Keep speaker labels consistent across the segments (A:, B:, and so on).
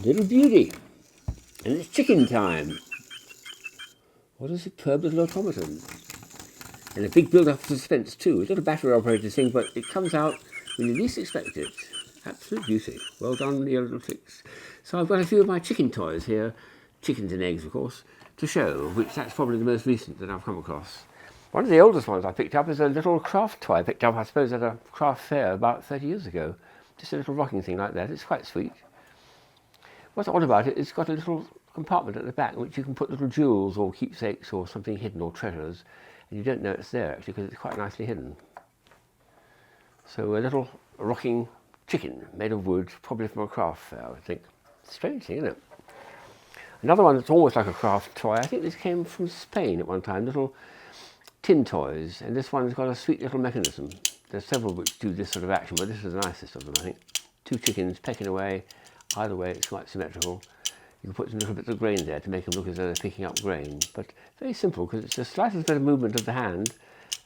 A: Little beauty. And it's chicken time. What a superb little automaton. And a big build-up of suspense too. It's not a battery operated thing, but it comes out when you least expect it. Absolute beauty. Well done, your little tricks. So I've got a few of my chicken toys here, chickens and eggs of course, to show, which that's probably the most recent that I've come across. One of the oldest ones I picked up is a little craft toy I picked up, I suppose, at a craft fair about 30 years ago. Just a little rocking thing like that. It's quite sweet. What's odd about it, it's got a little compartment at the back in which you can put little jewels or keepsakes or something hidden or treasures, and you don't know it's there actually because it's quite nicely hidden. So a little rocking chicken made of wood, probably from a craft fair, I think. Strange thing, isn't it? Another one that's almost like a craft toy, I think this came from Spain at one time, little tin toys, and this one's got a sweet little mechanism. There's several which do this sort of action, but this is the nicest of them, I think. Two chickens pecking away, either way it's quite symmetrical. You can put some little bits of grain there to make them look as though they're picking up grain, but very simple because it's the slightest bit of movement of the hand,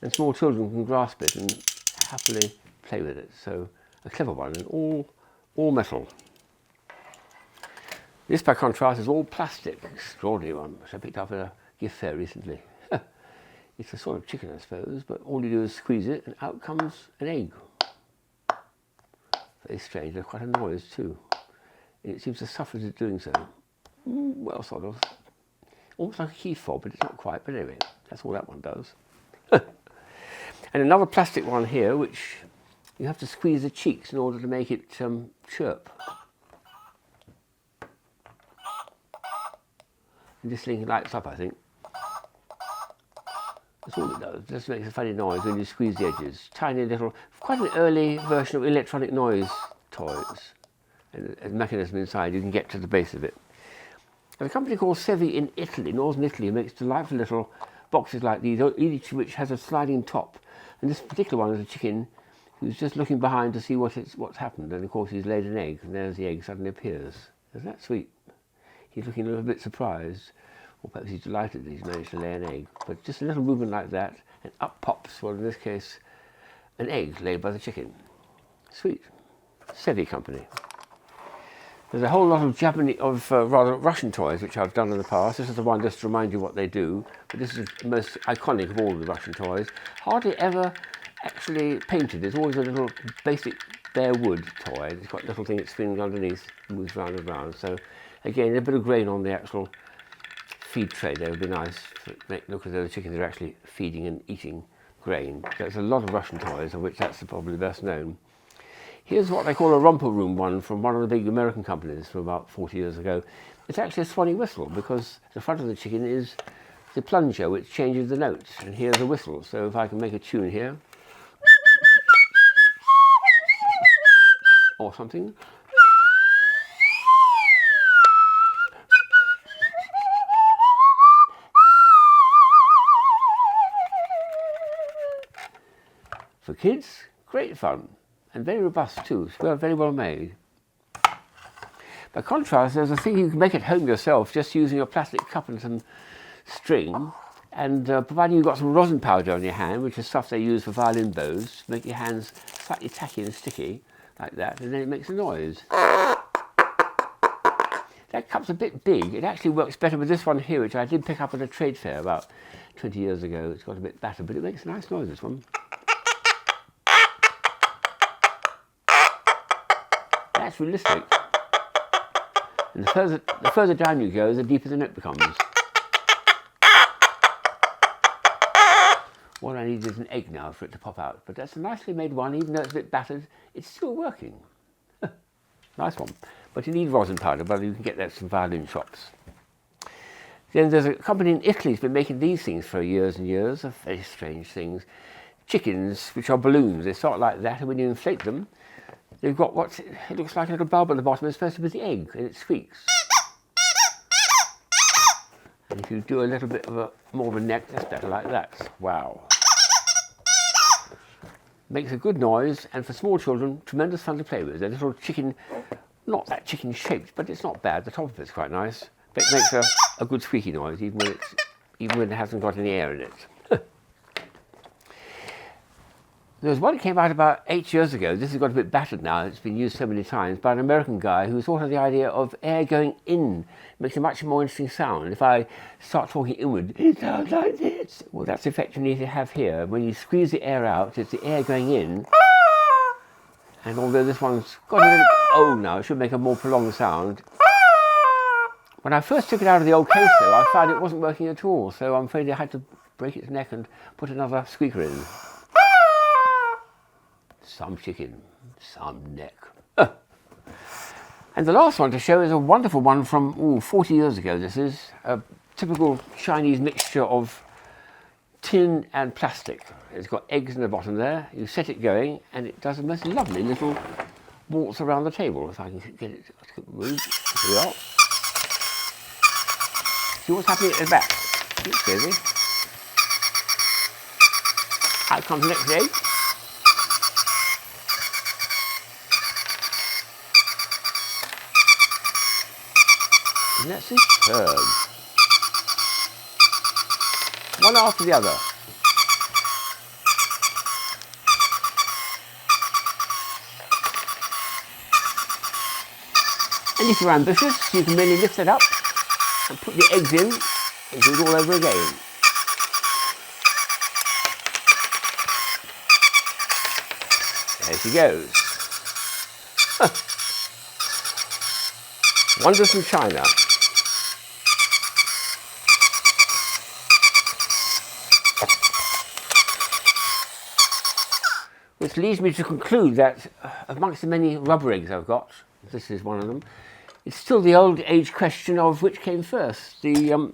A: and small children can grasp it and happily play with it. So a clever one, and all metal. This, by contrast, is all plastic. Extraordinary one, which I picked up at a gift fair recently. It's a sort of chicken, I suppose, but all you do is squeeze it, and out comes an egg. Very strange. There's quite a noise too, and it seems to suffer as it's doing so. Well, sort of. Almost like a key fob, but it's not quite. But anyway, that's all that one does. And another plastic one here, which you have to squeeze the cheeks in order to make it chirp. And this thing lights up, I think. That's all it does. It just makes a funny noise when you squeeze the edges. Tiny little, quite an early version of electronic noise toys. And a mechanism inside, you can get to the base of it. And a company called Sevi in Italy, northern Italy, makes delightful little boxes like these, each of which has a sliding top. And this particular one is a chicken who's just looking behind to see what's happened. And of course he's laid an egg, and there's the egg suddenly appears. Isn't that sweet? He's looking a little bit surprised, or perhaps he's delighted that he's managed to lay an egg. But just a little movement like that, and up pops, well in this case, an egg laid by the chicken. Sweet. Sevi company. There's a whole lot of rather Russian toys which I've done in the past. This is the one just to remind you what they do, but this is the most iconic of all the Russian toys. Hardly ever actually painted. It's always a little basic bare wood toy. It's got a little thing that's spinning underneath, moves round and round. So again, a bit of grain on the actual feed tray there would be nice to make it look as though the chickens are actually feeding and eating grain. There's a lot of Russian toys, of which that's probably the best known. Here's what they call a romper room one from one of the big American companies from about 40 years ago. It's actually a swanny whistle because the front of the chicken is the plunger which changes the notes, and here's a whistle. So if I can make a tune here, or something. For kids, great fun. And very robust too, so very well made. By contrast, there's a thing you can make at home yourself just using a plastic cup and some string, and providing you've got some rosin powder on your hand, which is stuff they use for violin bows, to make your hands slightly tacky and sticky, like that, and then it makes a noise. That cup's a bit big. It actually works better with this one here, which I did pick up at a trade fair about 20 years ago. It's got a bit battered, but it makes a nice noise, this one. That's realistic. And the further down you go, the deeper the note becomes. What I need is an egg now for it to pop out. But that's a nicely made one, even though it's a bit battered, it's still working. Nice one. But you need rosin powder, but you can get that from violin shops. Then there's a company in Italy that's been making these things for years and years, of very strange things. Chickens, which are balloons. They start like that, and when you inflate them, they've got what it looks like a little bulb at the bottom. It's supposed to be the egg, and it squeaks. And if you do a little bit of more of a neck, that's better like that. Wow. Makes a good noise, and for small children, tremendous fun to play with. A little chicken, not that chicken shaped, but it's not bad. The top of it's quite nice. But it makes a good squeaky noise, even when it hasn't got any air in it. There was one that came out about 8 years ago. This has got a bit battered now. It's been used so many times by an American guy who thought of the idea of air going in. It makes a much more interesting sound. If I start talking inward, it sounds like this. Well, that's the effect you need to have here. When you squeeze the air out, it's the air going in. And although this one's got a little old now, it should make a more prolonged sound. When I first took it out of the old case, though, I found it wasn't working at all. So I'm afraid I had to break its neck and put another squeaker in. Some chicken, some neck. And the last one to show is a wonderful one from 40 years ago. This is a typical Chinese mixture of tin and plastic. It's got eggs in the bottom there. You set it going and it does a most lovely little waltz around the table. If I can get it to move. Here we are. See what's happening at the back. It's busy. Out comes the next egg. And that's superb. One after the other. And if you're ambitious, you can merely lift it up and put the eggs in and do it all over again. There she goes. Wonders from China. Which leads me to conclude that amongst the many rubber eggs I've got, this is one of them, it's still the old age question of which came first, the,